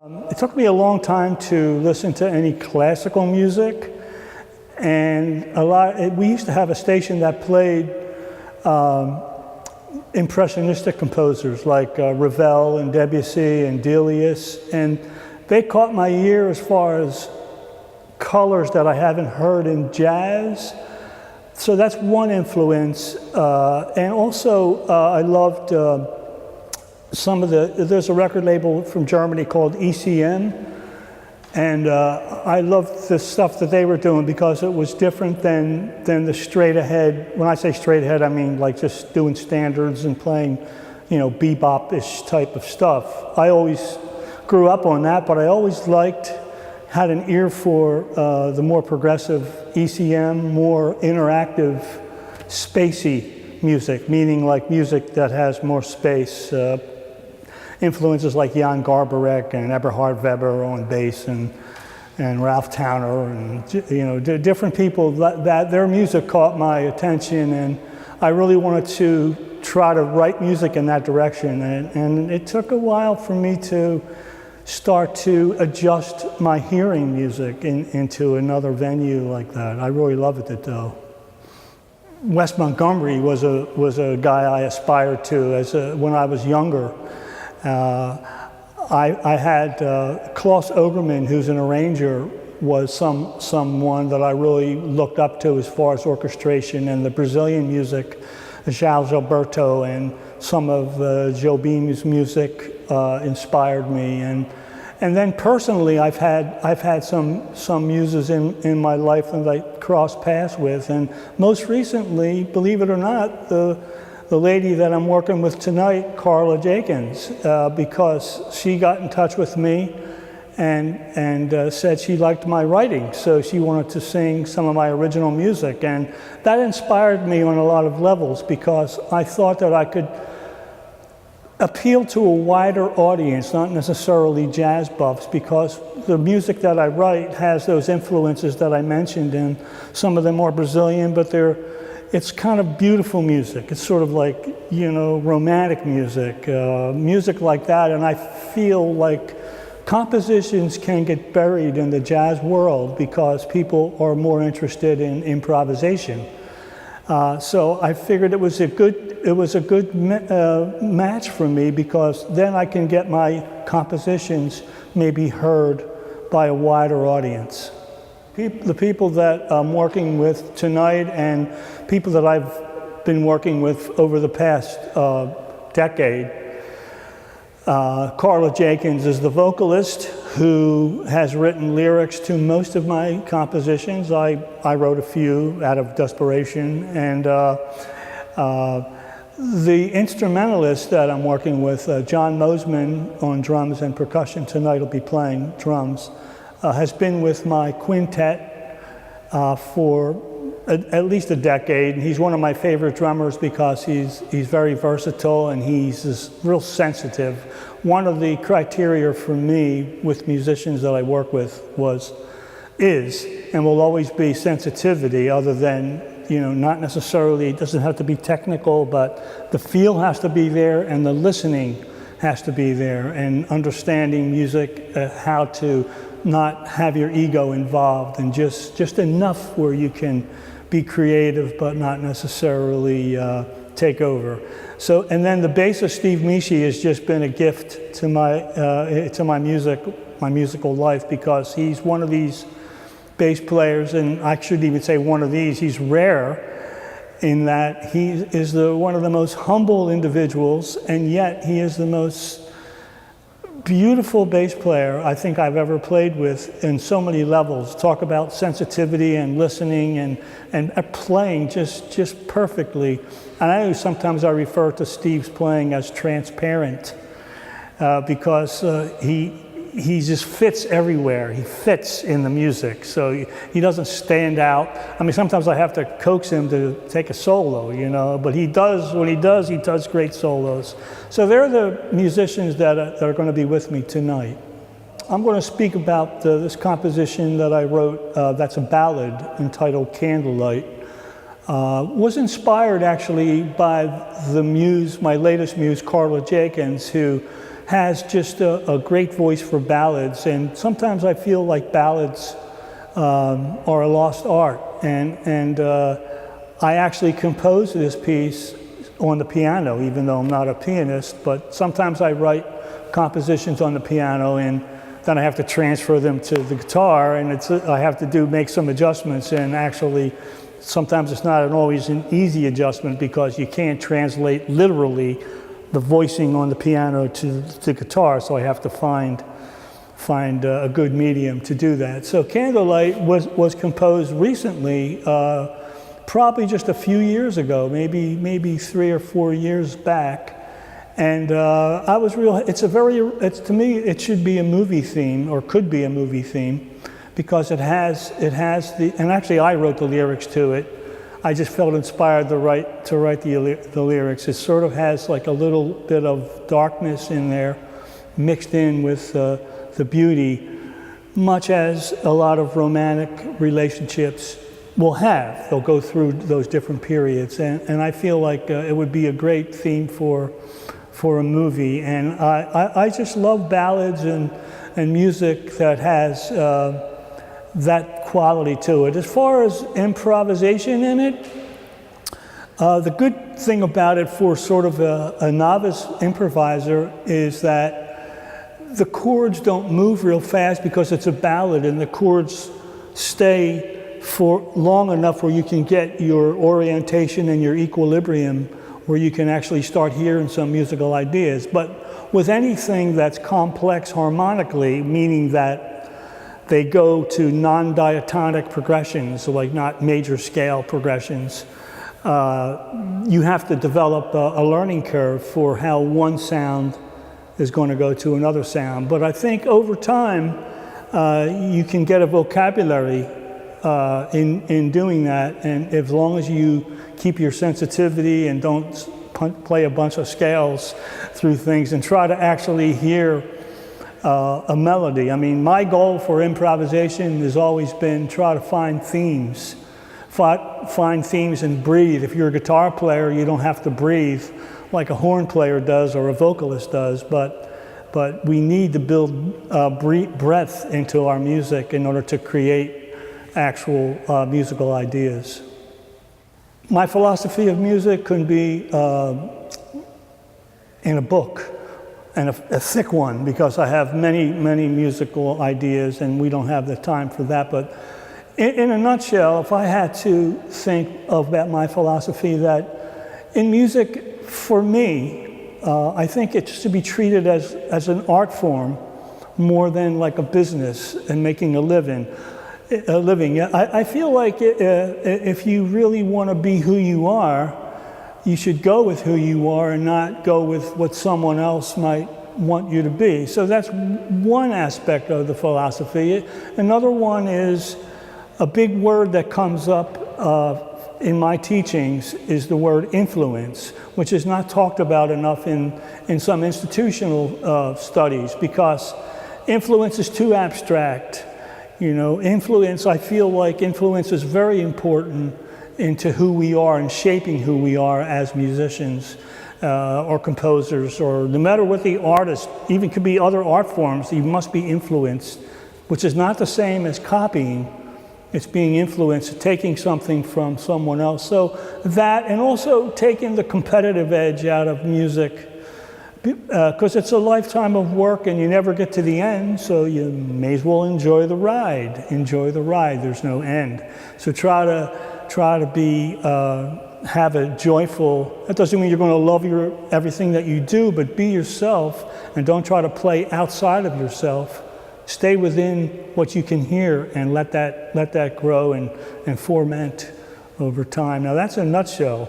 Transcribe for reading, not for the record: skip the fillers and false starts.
It took me a long time to listen to any classical music, and we used to have a station that played impressionistic composers like Ravel and Debussy and Delius, and they caught my ear as far as colors that I haven't heard in jazz. So that's one influence, and also I loved there's a record label from Germany called ECM, and I loved the stuff that they were doing because it was different than the straight ahead. When I say straight ahead, I mean like just doing standards and playing, bebop-ish type of stuff. I always grew up on that, but I always had an ear for the more progressive ECM, more interactive, spacey music, meaning like music that has more space. Influences like Jan Garbarek and Eberhard Weber on bass, and Ralph Towner, and different people that their music caught my attention, and I really wanted to try to write music in that direction, and it took a while for me to start to adjust my hearing music into another venue like that. I really loved it though. Wes Montgomery was a guy I aspired to when I was younger. I had Klaus Ogerman, who's an arranger, was someone that I really looked up to as far as orchestration, and the Brazilian music, João Gilberto and some of Jobim's music inspired me, and then personally I've had some muses in my life that I crossed paths with, and most recently, believe it or not, the lady that I'm working with tonight, Carla Jenkins, because she got in touch with me and said she liked my writing, so she wanted to sing some of my original music, and that inspired me on a lot of levels because I thought that I could appeal to a wider audience, not necessarily jazz buffs, because the music that I write has those influences that I mentioned, and some of them are Brazilian, but it's kind of beautiful music. It's sort of like, romantic music, music like that. And I feel like compositions can get buried in the jazz world because people are more interested in improvisation. So I figured it was a good match for me, because then I can get my compositions maybe heard by a wider audience. The people that I'm working with tonight and people that I've been working with over the past decade, Carla Jenkins is the vocalist who has written lyrics to most of my compositions. I wrote a few out of desperation, and the instrumentalist that I'm working with, John Mosman on drums and percussion, tonight will be playing drums, has been with my quintet for at least a decade, and he's one of my favorite drummers because he's very versatile and he's just real sensitive. One of the criteria for me with musicians that I work with is and will always be sensitivity, other than, not necessarily, it doesn't have to be technical, but the feel has to be there and the listening has to be there, and understanding music, how to not have your ego involved, and just enough where you can be creative but not necessarily take over. So, and then the bassist Steve Mishi has just been a gift to my musical life, because he's one of these bass players, and I shouldn't even say one of these, he's rare in that he is one of the most humble individuals, and yet he is the most beautiful bass player I think I've ever played with in so many levels. Talk about sensitivity and listening and playing just perfectly. And I know sometimes I refer to Steve's playing as transparent because he just fits everywhere. He fits in the music, so he doesn't stand out. I mean, sometimes I have to coax him to take a solo, but he does great solos. So they're the musicians that are going to be with me tonight. I'm going to speak about this composition that I wrote that's a ballad entitled Candlelight. Was inspired actually by the muse, my latest muse, Carla Jenkins, who has just a great voice for ballads, and sometimes I feel like ballads are a lost art. And I actually composed this piece on the piano, even though I'm not a pianist, but sometimes I write compositions on the piano and then I have to transfer them to the guitar, and I have to make some adjustments, and actually sometimes it's not always an easy adjustment because you can't translate literally the voicing on the piano to the guitar, so I have to find a good medium to do that. So Candlelight was composed recently, probably just a few years ago, maybe 3 or 4 years back. And I was to me, it should be a movie theme, or could be a movie theme, because it has and actually I wrote the lyrics to it. I just felt inspired to write the lyrics. It sort of has like a little bit of darkness in there, mixed in with the beauty, much as a lot of romantic relationships will have. They'll go through those different periods, and I feel like it would be a great theme for a movie. And I just love ballads and music that has that quality to it. As far as improvisation in it, the good thing about it for sort of a novice improviser is that the chords don't move real fast because it's a ballad, and the chords stay for long enough where you can get your orientation and your equilibrium, where you can actually start hearing some musical ideas. But with anything that's complex harmonically, meaning that they go to non-diatonic progressions, like not major scale progressions, you have to develop a learning curve for how one sound is going to go to another sound. But I think over time, you can get a vocabulary in doing that, and as long as you keep your sensitivity and don't play a bunch of scales through things and try to actually hear a melody. I mean, my goal for improvisation has always been try to find themes. Find themes and breathe. If you're a guitar player, you don't have to breathe like a horn player does or a vocalist does, but we need to build breath into our music in order to create actual musical ideas. My philosophy of music can be in a book, and a thick one, because I have many musical ideas and we don't have the time for that. But in a nutshell, if I had to think about my philosophy, that in music, for me, I think it should be treated as an art form more than like a business and making a living. I feel like if you really want to be who you are, you should go with who you are and not go with what someone else might want you to be. So that's one aspect of the philosophy. Another one is a big word that comes up in my teachings is the word influence, which is not talked about enough in some institutional studies, because influence is too abstract. You know, influence, I feel like influence is very important into who we are and shaping who we are as musicians or composers, or no matter what the artist, even could be other art forms, you must be influenced, which is not the same as copying. It's being influenced, taking something from someone else. So that, and also taking the competitive edge out of music, because it's a lifetime of work and you never get to the end, so you may as well enjoy the ride. Enjoy the ride, there's no end. So try to be, have a joyful, that doesn't mean you're going to love everything that you do, but be yourself and don't try to play outside of yourself. Stay within what you can hear and let that grow and ferment over time. Now that's a nutshell.